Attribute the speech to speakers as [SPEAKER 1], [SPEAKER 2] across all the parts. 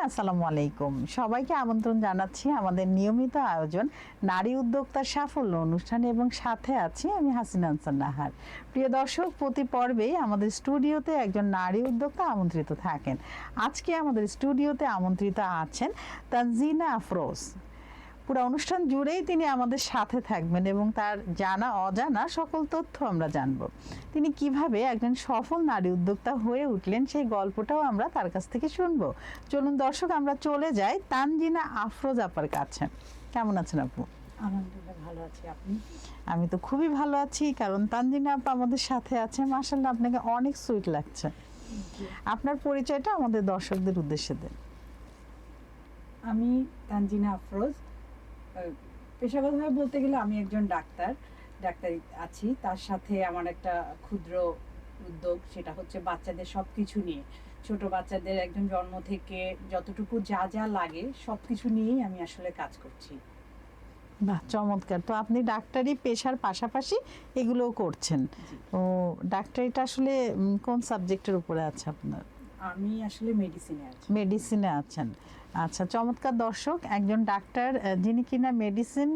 [SPEAKER 1] আসসালামু আলাইকুম। সবাইকে আমন্ত্রণ জানাচ্ছি আমাদের নিয়মিত আয়োজন নারী উদ্যোক্তার সাফল্য অনুষ্ঠানে এবং সাথে আছি আমি হাসিনা আনসার নাহার। প্রিয় দর্শক, প্রতি পর্বেই আমাদের স্টুডিওতে একজন নারী উদ্যোক্তা আমন্ত্রিত থাকেন। আজকে আমাদের স্টুডিওতে আমন্ত্রিত আছেন তানজিনা আফরোজ। পুরো অনুষ্ঠান জুড়েই তিনি আমাদের সাথে থাকবেন এবং তার জানা অজানা সকল তথ্য আমরা জানব। তিনি কিভাবে একজন সফল নারী উদ্যোক্তা হয়ে উঠলেন সেই গল্পটাও আমরা তার কাছ থেকে শুনবো। চলুন দর্শক, আমরা চলে যাই তানজিনা আফরোজ আপার কাছে। কেমন আছেন আপু?
[SPEAKER 2] আলহামদুলিল্লাহ ভালো আছি। আপনি?
[SPEAKER 1] আমি তো খুবই ভালো আছি, কারণ তানজিনা আপা আমাদের সাথে আছে। মাশাআল্লাহ, আপনাকে অনেক সুইট লাগছে। আপনার পরিচয়টা আমাদের দর্শকদের উদ্দেশ্যে দেন।
[SPEAKER 2] আমি তানজিনা আফরোজ। পেশাগতভাবে বলতে গেলে আমি একজন ডাক্তারি আছি। তার সাথে আমার একটা ক্ষুদ্র উদ্যোগ, সেটা হচ্ছে বাচ্চাদের সবকিছু নিয়ে, ছোট বাচ্চাদের একদম জন্ম থেকে যতটুকু যা যা লাগে সবকিছু নিয়েই আমি আসলে কাজ করছি।
[SPEAKER 1] বাহ, চমৎকার। তো আপনি ডাক্তারি পেশার পাশাপাশি এগুলোও করছেন। তো ডাক্তারিটা আসলে কোন সাবজেক্টের উপরে আছে আপনার?
[SPEAKER 2] আমি আসলে মেডিসিনে আছি।
[SPEAKER 1] মেডিসিনে আছেন, আচ্ছা চমৎকার। দর্শক, একজন ডাক্তার যিনি কিনা মেডিসিন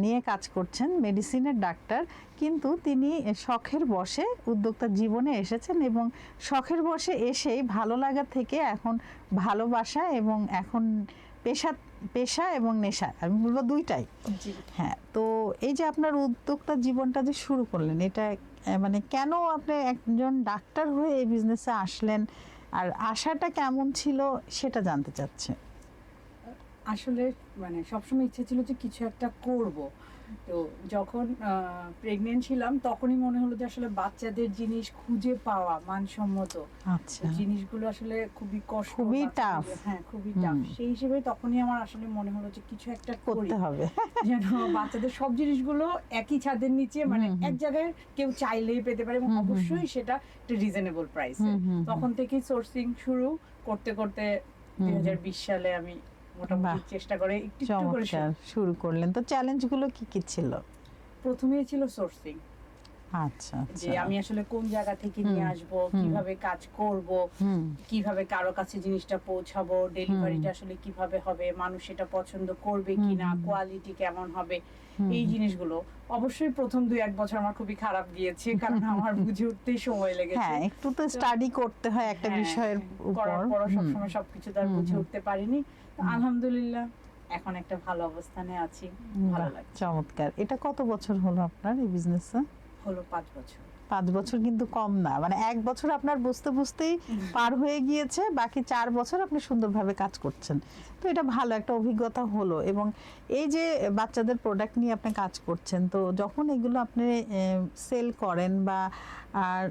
[SPEAKER 1] নিয়ে কাজ করছেন, মেডিসিনের ডাক্তার, কিন্তু তিনি শখের বশে উদ্যোক্তা জীবনে এসেছেন এবং শখের বশে এসেই ভালো লাগা থেকে এখন ভালোবাসা এবং এখন পেশা এবং নেশা, আমি বলবো দুইটাই। হ্যাঁ, তো এই যে আপনার উদ্যোক্তা জীবনটা যে শুরু করলেন, এটা মানে কেন আপনি একজন ডাক্তার হয়ে এই বিজনেসে আসলেন, আর আশাটা কেমন ছিল সেটা জানতে চাচ্ছি।
[SPEAKER 2] আসলে মানে সবসময় ইচ্ছে ছিল যে কিছু একটা করব। তো যখন প্রেগনেন্ট ছিলাম তখনই মনে হলো যে আসলে বাচ্চাদের জিনিস খুঁজে পাওয়া মানসম্মত
[SPEAKER 1] আচ্ছা,
[SPEAKER 2] জিনিসগুলো আসলে খুবই কষ্ট,
[SPEAKER 1] খুবই টাফ।
[SPEAKER 2] হ্যাঁ খুবই টাফ। সেই হিসেবে তখনই আমার আসলে মনে হলো যে কিছু একটা
[SPEAKER 1] করতে হবে,
[SPEAKER 2] যেন বাচ্চাদের সব জিনিসগুলো একই ছাদের নিচে, মানে এক জায়গায় কেউ চাইলেই পেতে পারে এবং অবশ্যই সেটা একটা রিজনেবল প্রাইসে। তখন থেকেই সোর্সিং শুরু করতে করতে 2020 সালে আমি মোটামুটি চেষ্টা করে একটু করে
[SPEAKER 1] শুরু করলেন। তো চ্যালেঞ্জগুলো কি কি ছিল?
[SPEAKER 2] প্রথমেই ছিল সোর্সিং।
[SPEAKER 1] আচ্ছা,
[SPEAKER 2] যে আমি আসলে কোন জায়গা থেকে নিয়ে আসব, কিভাবে কাজ করব, কিভাবে কারো কাছে জিনিসটা পৌঁছাবো, ডেলিভারিটা আসলে কিভাবে হবে, মানুষ এটা পছন্দ করবে কিনা, কোয়ালিটি কেমন হবে, এই জিনিসগুলো। অবশ্যই প্রথম 2-1 বছর আমার খুবই খারাপ গিয়েছে, কারণ আমার বুঝে উঠতেই সময় লেগেছে।
[SPEAKER 1] হ্যাঁ, একটু তো স্টাডি করতে হয় একটা বিষয়ের উপর।
[SPEAKER 2] সবসময় সবকিছু তার বুঝে উঠতে পারিনি। আলহামদুলিল্লাহ এখন একটা ভালো অবস্থানে আছি, ভালো লাগছে।
[SPEAKER 1] চমৎকার। এটা কত বছর হলো আপনার এই বিজনেসে?
[SPEAKER 2] হলো 5 বছর।
[SPEAKER 1] 5 বছর কিন্তু কম না, মানে 1 বছর আপনার বুঝতে বুঝতেই পার হয়ে গিয়েছে, বাকি 4 বছর আপনি সুন্দরভাবে কাজ করছেন। তো এটা ভালো একটা অভিজ্ঞতা হলো। এবং এই যে বাচ্চাদের প্রোডাক্ট নিয়ে আপনি কাজ করছেন, তো যখন এগুলো আপনি সেল করেন বা আর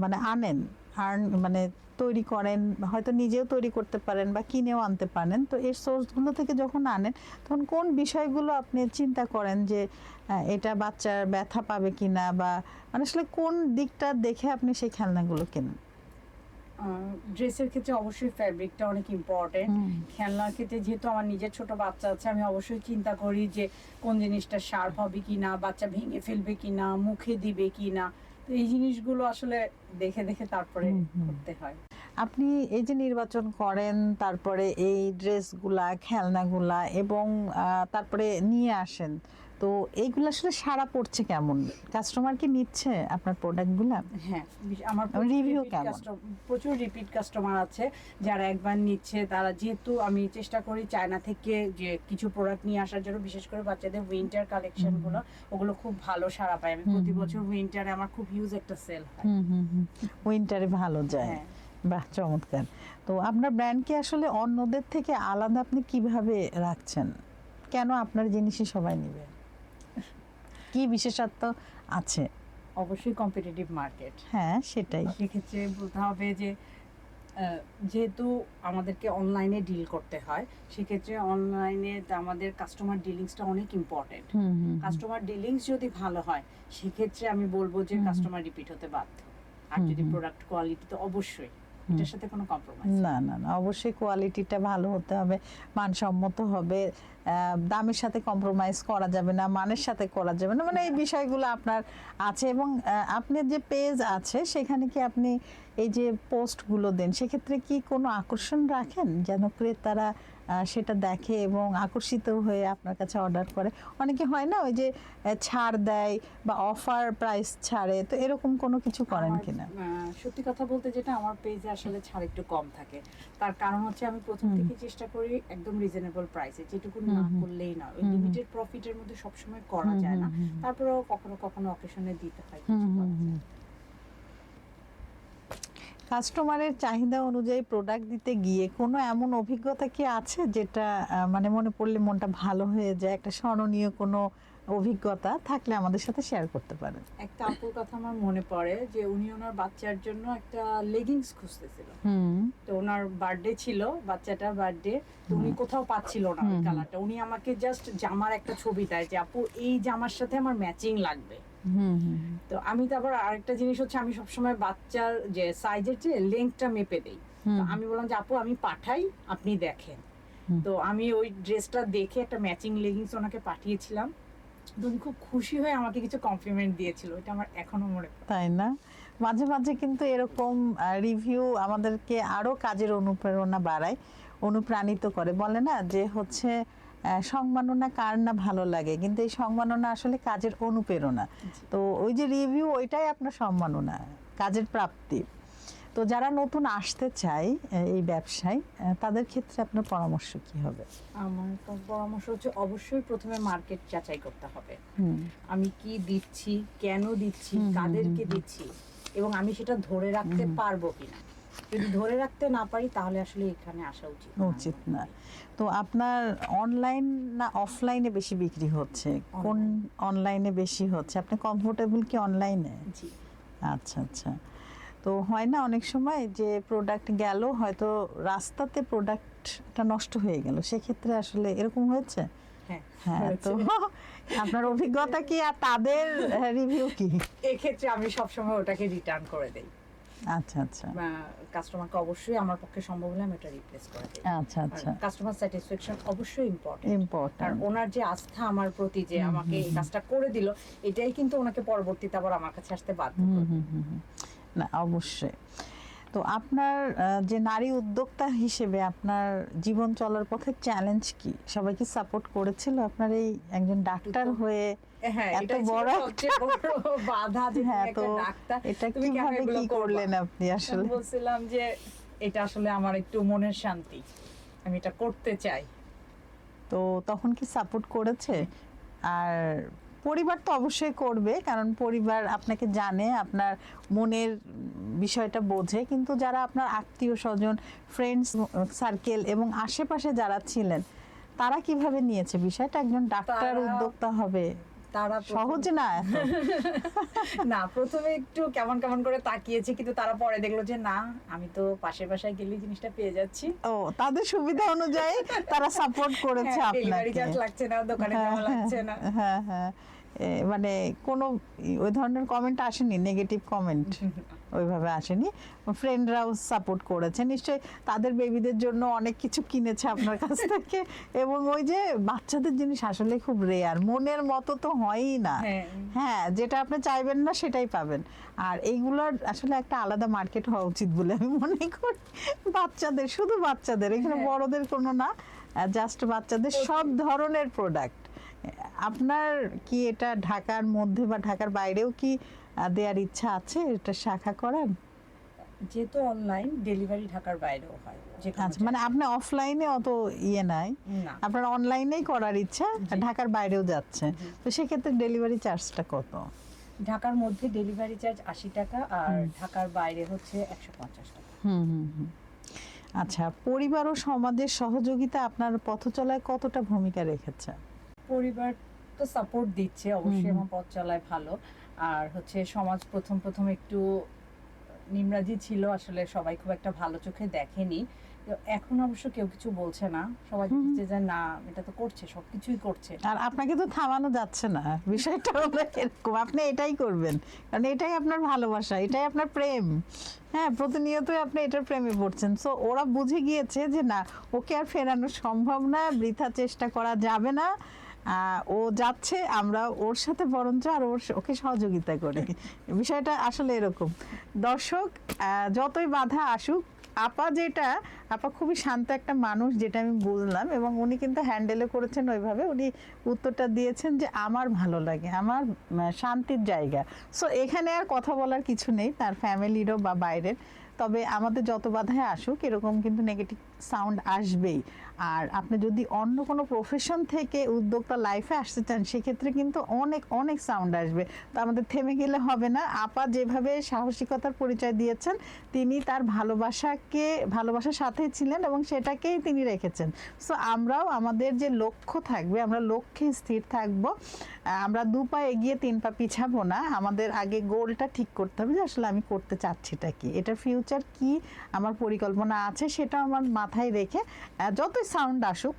[SPEAKER 1] মানে আনেন, আর মানে তৈরি করেন, হয়তো নিজেও তৈরি করতে পারেন বা কিনেও আনতে পারেন, তো এর সোর্সগুলো থেকে যখন আনেন তখন কোন বিষয়গুলো আপনি চিন্তা করেন যে এটা বাচ্চার ব্যথা পাবে কিনা, বা মানে আসলে কোন দিকটা দেখে আপনি সেই খেলনাগুলো কেনেন?
[SPEAKER 2] ড্রেসের ক্ষেত্রে অবশ্যই ফ্যাব্রিকটা অনেক ইম্পর্টেন্ট। খেলনার ক্ষেত্রে যেহেতু আমার নিজের ছোট বাচ্চা আছে, আমি অবশ্যই চিন্তা করি যে কোন জিনিসটা শার্প হবে কিনা, বাচ্চা ভেঙে ফেলবে কিনা, মুখে দিবে কিনা। তো এই জিনিসগুলো আসলে দেখে দেখে তারপরে করতে হয়।
[SPEAKER 1] আপনি এই যে নির্বাচন করেন, তারপরে এই ড্রেসগুলা, খেলনাগুলা এবং তারপরে নিয়ে আসেন, তো এইগুলো আসলে সাড়া পড়ছে কেমন? কাস্টমার কি নিচ্ছে আপনার প্রোডাক্টগুলা?
[SPEAKER 2] হ্যাঁ, আমার
[SPEAKER 1] রিভিউ কেমন?
[SPEAKER 2] প্রচুর রিপিট কাস্টমার আছে যারা একবার নিচ্ছে। তারা, যেহেতু আমি চেষ্টা করি চায়না থেকে যে কিছু প্রোডাক্ট নিয়ে আসার জন্য, বিশেষ করে বাচ্চাদের উইন্টার কালেকশনগুলো, ওগুলো খুব ভালো সাড়া পায়। আমি প্রতি বছর উইন্টারে আমার খুব হিউজ একটা সেল হয়।
[SPEAKER 1] উইন্টারে ভালো যায়।
[SPEAKER 2] হ্যাঁ।
[SPEAKER 1] বাহ, চমৎকার। তো আপনার ব্র্যান্ডকে আসলে অন্যদের থেকে আলাদা আপনি কিভাবে রাখছেন? কেন আপনার জিনিসই সবাই নেবে? কি বিশেষত্ব আছে?
[SPEAKER 2] অবশ্যই কম্পিটিটিভ মার্কেট।
[SPEAKER 1] হ্যাঁ, সেটাই।
[SPEAKER 2] সেক্ষেত্রে বলতে হবে যে যেহেতু আমাদেরকে অনলাইনে ডিল করতে হয়, সেক্ষেত্রে অনলাইনে আমাদের কাস্টমার ডিলিংসটা অনেক ইম্পর্টেন্ট। কাস্টমার ডিলিংস যদি ভালো হয়, সেক্ষেত্রে আমি বলবো যে কাস্টমার রিপিট হতে বাধ্য। আর যদি প্রোডাক্ট কোয়ালিটি, তো অবশ্যই। এটার সাথে কোনো কম্প্রোমাইজ
[SPEAKER 1] না না না, অবশ্যই কোয়ালিটিটা ভালো হতে হবে, মানসম্মত হবে, দামের সাথে কম্প্রোমাইজ করা যাবে না, মানের সাথে করা যাবে না, মানে এই বিষয়গুলো আপনার আছে। এবং আপনার যে পেজ আছে সেখানে কি আপনি এই যে পোস্টগুলো দেন সেক্ষেত্রে কি কোনো আকর্ষণ রাখেন যেন ক্রেতারা সেটা দেখে এবং আকর্ষিত হয়ে আপনার কাছে অর্ডার করে? অনেকে হয় না ওই যে ছাড় দেয় বা অফার প্রাইস ছাড়ে, তো এরকম কোনো কিছু করেন কিনা?
[SPEAKER 2] সত্যি কথা বলতে যেটা আমার পেজে আসলে ছাড় একটু কম থাকে, তার কারণ হচ্ছে আমি প্রথম থেকে চেষ্টা করি একদম রিজনেবল প্রাইসে, যেটুকু না করলেই না, ওই লিমিটেড প্রফিটের মধ্যে সবসময় করা যায় না, তারপরেও কখনো কখনো অকেশনে দিতে হয় কিছু করা যায় না।
[SPEAKER 1] কাস্টমারের চাহিদা অনুযায়ী প্রোডাক্ট দিতে গিয়ে কোনো এমন অভিজ্ঞতা কি আছে যেটা মানে মনে পড়লে মনটা ভালো হয়ে যায়, একটা স্মরণীয় কোনো অভিজ্ঞতা থাকলে আমাদের সাথে শেয়ার করতে পারেন?
[SPEAKER 2] একটা আপুর কথা আমার মনে পড়ে যে উনি ওনার বাচ্চার জন্য একটা লেগিংস খুঁজতেছিল, তো ওনার বার্থডে ছিল, বাচ্চাটার বার্থডে, তো উনি কোথাও পাচ্ছিল না ওই কালারটা, উনি আমাকে জাস্ট জামার একটা ছবি দেয় যে আপু এই জামার সাথে আমার ম্যাচিং লাগবে। তো আমি তারপর আরেকটা জিনিস হচ্ছে আমি সবসময় বাচ্চার যে সাইজের যে লেন্থটা মেপে দেই, তো আমি বললাম যে আপু আমি পাঠাই, আপনি দেখেন। তো আমি ওই ড্রেসটা দেখে একটা ম্যাচিং লেগিংস ওনাকে পাঠিয়েছিলাম, উনি খুব খুশি হয়ে আমাকে কিছু কমপ্লিমেন্ট দিয়েছিল, এটা আমার এখনো মনে পড়ে।
[SPEAKER 1] তাই না? মাঝে মাঝে কিন্তু এরকম রিভিউ আমাদেরকে আরো কাজের অনুপ্রেরণা বাড়ায়, অনুপ্রাণিত করে। বলে না যে হচ্ছে সম্মাননা কার না ভালো লাগে, কিন্তু এই সম্মাননা আসলে কাজের অনুপ্রেরণা। তো ওই যে রিভিউ, ওইটাই আপনার সম্মাননা, কাজের প্রাপ্তি। তো যারা নতুন আসতে চায় এই ব্যবসায়, তাদের ক্ষেত্রে আপনার পরামর্শ কি হবে?
[SPEAKER 2] আমার পরামর্শ হচ্ছে অবশ্যই প্রথমে মার্কেট যাচাই করতে হবে, আমি কি দিচ্ছি, কেন দিচ্ছি, কাদেরকে দিচ্ছি, এবং আমি সেটা ধরে রাখতে পারবো কিনা। যদি ধরে রাখতে না পারি তাহলে আসলে এখানে আসা উচিত
[SPEAKER 1] না। তো আপনার অনলাইন না অফলাইনে বেশি বিক্রি হচ্ছে? কোন অনলাইনে বেশি হচ্ছে? আপনি কমফোর্টেবল কি অনলাইনে?
[SPEAKER 2] জি।
[SPEAKER 1] আচ্ছা আচ্ছা। তো হয় না অনেক সময় যে প্রোডাক্ট গেল, হয়তো রাস্তাতে প্রোডাক্টটা নষ্ট হয়ে গেল, সেক্ষেত্রে আসলে এরকম হয়েছে? হ্যাঁ। তো আপনার অভিজ্ঞতা কি আর তাদের রিভিউ কি?
[SPEAKER 2] এক্ষেত্রে আমি সবসময় ওটাকে রিটার্ন করে দেই।
[SPEAKER 1] আচ্ছা আচ্ছা।
[SPEAKER 2] কাস্টমারকে অবশ্যই আমার পক্ষে সম্ভব হলে আমি এটা রিপ্লেস করে দেই।
[SPEAKER 1] আচ্ছা আচ্ছা।
[SPEAKER 2] কাস্টমার স্যাটিসফ্যাকশন অবশ্যই ইম্পর্টেন্ট। আর ওনার যে আস্থা আমার প্রতি, যে আমাকে এই কাজটা করে দিল, এটাই কিন্তু ওনাকে পরবর্তীতে আবার আমার কাছে আসতে বাধ্য করবে।
[SPEAKER 1] না অবশ্যই। তো আপনার যে নারী উদ্যোক্তা হিসেবে আপনার জীবন চলার পথে চ্যালেঞ্জ কি? সবাই কি সাপোর্ট করেছিল আপনার এই একজন ডাক্তার হয়ে এত বড়
[SPEAKER 2] বাধা? যে
[SPEAKER 1] তো
[SPEAKER 2] ডাক্তার,
[SPEAKER 1] এটা কিভাবে কি করলেন আপনি? আসলে
[SPEAKER 2] বলছিলাম যে এটা আসলে আমার একটু মনের শান্তি, আমি এটা করতে চাই।
[SPEAKER 1] তো তখন কি সাপোর্ট করেছে? আর পরিবার তো অবশ্যই করবে, কারণ পরিবার আপনাকে জানে, আপনার মনের বিষয়টা বোঝে, কিন্তু যারা আপনার আত্মীয় স্বজন, ফ্রেন্ডস সার্কেল এবং আশেপাশে যারা ছিলেন, তারা কিভাবে নিয়েছে বিষয়টা? একজন ডাক্তার উদ্যোক্তা হবে
[SPEAKER 2] তারা
[SPEAKER 1] সহজ না।
[SPEAKER 2] না, প্রথমে একটু কেমন কেমন করে তাকিয়েছে, কিন্তু তারা পরে দেখলো যে না, আমি তো পাশের বাসায় গেলেই জিনিসটা পেয়ে যাচ্ছি।
[SPEAKER 1] ও, তাদের সুবিধা অনুযায়ী তারা সাপোর্ট করেছে আপনাকে।
[SPEAKER 2] ডেলিভারি চার্জ লাগছে না, দোকানে যাওয়া লাগছে না।
[SPEAKER 1] হ্যাঁ হ্যাঁ। মানে কোনো ওই ধরনের কমেন্ট আসেনি, নেগেটিভ কমেন্ট ওইভাবে আসেনি? ফ্রেন্ডরাও সাপোর্ট করেছে নিশ্চয়ই, তাদের বেবিদের জন্য অনেক কিছু কিনেছে আপনার কাছ থেকে। এবং ওই যে বাচ্চাদের জিনিস আসলে খুব রেয়ার, মনের মতো তো হয়ই না। হ্যাঁ, যেটা আপনি চাইবেন না সেটাই পাবেন। আর এইগুলোর আসলে একটা আলাদা মার্কেট হওয়া উচিত বলে আমি মনে করি। বাচ্চাদের, শুধু বাচ্চাদের, এখানে বড়দের কোনো না, জাস্ট বাচ্চাদের সব ধরনের প্রোডাক্ট। আপনার কি এটা ঢাকার মধ্যে বা ঢাকার বাইরেও কি দেওয়ার ইচ্ছা আছে, এটা শাখা করার?
[SPEAKER 2] যেহেতু অনলাইন, ডেলিভারি ঢাকার বাইরেও হয়।
[SPEAKER 1] আচ্ছা, মানে আপনি অফলাইনে অত নাই, আপনার অনলাইনেই করার ইচ্ছা, ঢাকার বাইরেও যাচ্ছে। তো সেক্ষেত্রে ডেলিভারি চার্জটা কত?
[SPEAKER 2] ঢাকার মধ্যে ডেলিভারি চার্জ 80 টাকা, আর ঢাকার বাইরে হচ্ছে 150 টাকা।
[SPEAKER 1] আচ্ছা, পরিবার ও সমাজের সহযোগিতা আপনার পথ চলায় কতটা ভূমিকা রেখেছে?
[SPEAKER 2] পরিবার তো সাপোর্ট দিচ্ছে অবশ্যই, আমার পথ চলায় ভালো। আর হচ্ছে সমাজ প্রথম একটু নিমরাজি ছিল, আসলে সবাই খুব একটা ভালো চোখে দেখেনি, তো এখন অবশ্য কেউ কিছু বলছে না, সবাই বলছে যে না এটা তো করছে, সবকিছুই করছে।
[SPEAKER 1] আর আপনাকে তো থামানো যাচ্ছে না, বিষয়টা হলো এরকম, আপনি এটাই করবেন, কারণ এটাই আপনার ভালোবাসা, এটাই আপনার প্রেম। হ্যাঁ, প্রতিনিয়তই আপনি এটার প্রেমে পড়ছেন। সো ওরা বুঝে গিয়েছে যে না, ওকে আর ফেরানো সম্ভব না, বৃথা চেষ্টা করা যাবে না। ও যাচ্ছে, আমরা ওর সাথে বরঞ্চ আর ওকে সহযোগিতা করি। বিষয়টা আসলে এরকম। দর্শক, যতই বাধা আসুক, আপা খুবই শান্ত একটা মানুষ, যেটা আমি বুঝলাম, এবং উনি কিন্তু হ্যান্ডেলও করেছেন ওইভাবে। উনি উত্তরটা দিয়েছেন যে আমার ভালো লাগে, আমার শান্তির জায়গা। সো এখানে আর কথা বলার কিছু নেই, তার ফ্যামিলিরও বা বাইরের। তবে আমাদের যত বাধায় আসুক, এরকম কিন্তু নেগেটিভ সাউন্ড আসবেই। আর আপনি যদি অন্য কোনো প্রফেশন থেকে উদ্যোক্তা লাইফে আসতে চান, সেক্ষেত্রে কিন্তু অনেক অনেক সাউন্ড আসবে। তো আমাদের থেমে গেলে হবে না। আপা যেভাবে সাহসিকতার পরিচয় দিয়েছেন, তিনি তার ভালোবাসার সাথেই ছিলেন এবং সেটাকেই তিনি রেখেছেন। সো আমরাও আমাদের যে লক্ষ্য থাকবে, আমরা লক্ষ্যে স্থির থাকবো। আমরা 2 পা এগিয়ে 3 পা পিছাবো না। আমাদের আগে গোলটা ঠিক করতে হবে যে আসলে আমি করতে চাচ্ছিটা কি, এটার ফিউচার কি, আমার পরিকল্পনা আছে, সেটা আমার মাথায় রেখে যতই সাউন্ড আসুক,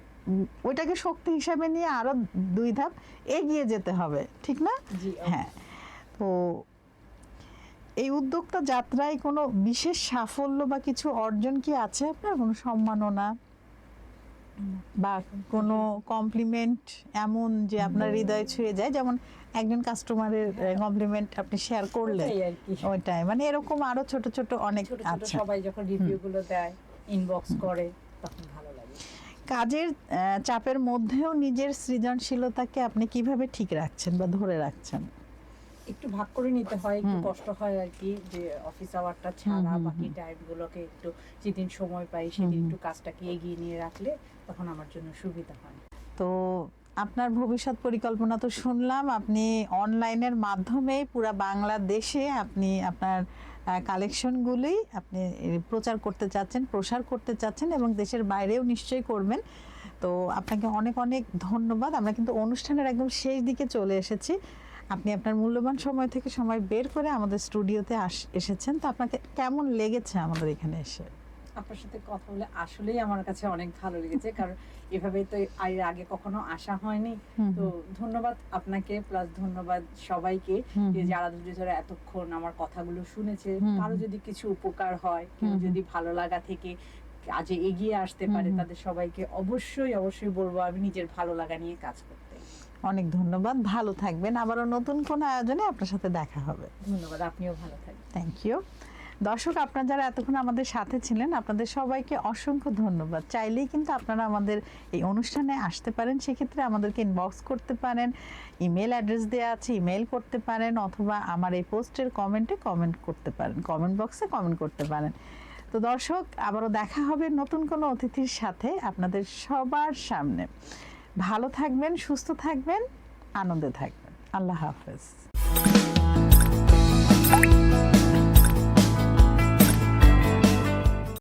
[SPEAKER 1] ওইটাকে শক্তি হিসাবে নিয়ে আরো 2 ধাপ এগিয়ে যেতে হবে, ঠিক না?
[SPEAKER 2] জি,
[SPEAKER 1] হ্যাঁ। তো এই উদ্যোক্তা যাত্রায় কোনো বিশেষ সাফল্য বা কিছু অর্জন কি আছে আপনার, কোনো সম্মাননা বা কোনো কমপ্লিমেন্ট এমন যে আপনার হৃদয় ছুঁয়ে যায়? যেমন একজন কাস্টমারের কমপ্লিমেন্ট আপনি শেয়ার করলেন,
[SPEAKER 2] ওটাই আর কি।
[SPEAKER 1] ওইটাই মানে এরকম আরো ছোট ছোট অনেক
[SPEAKER 2] ছোট ছোট
[SPEAKER 1] আচ্ছা।
[SPEAKER 2] সবাই যখন রিভিউ গুলো দেয়, ইনবক্স করে, তখন ভালো লাগে।
[SPEAKER 1] কাজের চাপের মধ্যেও নিজের সৃজনশীলতাকে আপনি কিভাবে ঠিক রাখছেন বা ধরে রাখছেন?
[SPEAKER 2] একটু ভাগ করে নিতে হয়, একটু কষ্ট হয় আর কি, যে অফিস আওয়ারটা ছাড়া বাকি টাইম গুলোকে একটু যেদিন সময় পাই সেদিন একটু কাজটাকে এগিয়ে নিয়ে রাখলে তখন আমার জন্য সুবিধা হয়।
[SPEAKER 1] তো আপনার ভবিষ্যৎ পরিকল্পনা তো শুনলাম, আপনি অনলাইনের মাধ্যমে পুরো বাংলাদেশে আপনি আপনার কালেকশনগুলি আপনি প্রচার করতে চাচ্ছেন, প্রসার করতে চাচ্ছেন, এবং দেশের বাইরেও নিশ্চয়ই করবেন। তো আপনাকে অনেক অনেক ধন্যবাদ। আমরা কিন্তু অনুষ্ঠানের একদম শেষ দিকে চলে এসেছি। আপনি আপনার মূল্যবান সময় থেকে সময় বের করে আমাদের স্টুডিওতে এসেছেন। তো আপনাকে কেমন লেগেছে আমাদের এখানে এসে?
[SPEAKER 2] আপনার সাথে কথা বলে আসলেই আমার কাছে অনেক ভালো লেগেছে, কারণ এভাবে তো এর আগে কখনো আসা হয়নি। তো ধন্যবাদ আপনাকে, প্লাস ধন্যবাদ সবাইকে যে যারা ধরে এতক্ষণ আমার কথাগুলো শুনেছে। কারো যদি কিছু উপকার হয়, কেউ যদি ভালো লাগা থেকে কাজে এগিয়ে আসতে পারে, তাদের সবাইকে অবশ্যই অবশ্যই বলবো আমি নিজের ভালো লাগা নিয়ে কাজ করতে।
[SPEAKER 1] অনেক ধন্যবাদ, ভালো থাকবেন। আবারও নতুন কোনো আয়োজনে আপনার সাথে দেখা হবে।
[SPEAKER 2] ধন্যবাদ, আপনিও ভালো থাকবেন।
[SPEAKER 1] Thank you. দর্শক, আপনারা যারা এতক্ষণ আমাদের সাথে ছিলেন, আপনাদের সবাইকে অসংখ্য ধন্যবাদ। চাইলেই কিন্তু আপনারা আমাদের এই অনুষ্ঠানে আসতে পারেন, সেক্ষেত্রে আমাদেরকে ইনবক্স করতে পারেন, ইমেল অ্যাড্রেস দেওয়া আছে, ইমেল করতে পারেন, অথবা আমার এই পোস্টের কমেন্টে কমেন্ট করতে পারেন, কমেন্ট বক্সে কমেন্ট করতে পারেন। তো দর্শক, আবারও দেখা হবে নতুন কোনো অতিথির সাথে আপনাদের সবার সামনে। ভালো থাকবেন, সুস্থ থাকবেন, আনন্দে থাকবেন। আল্লাহ হাফেজ।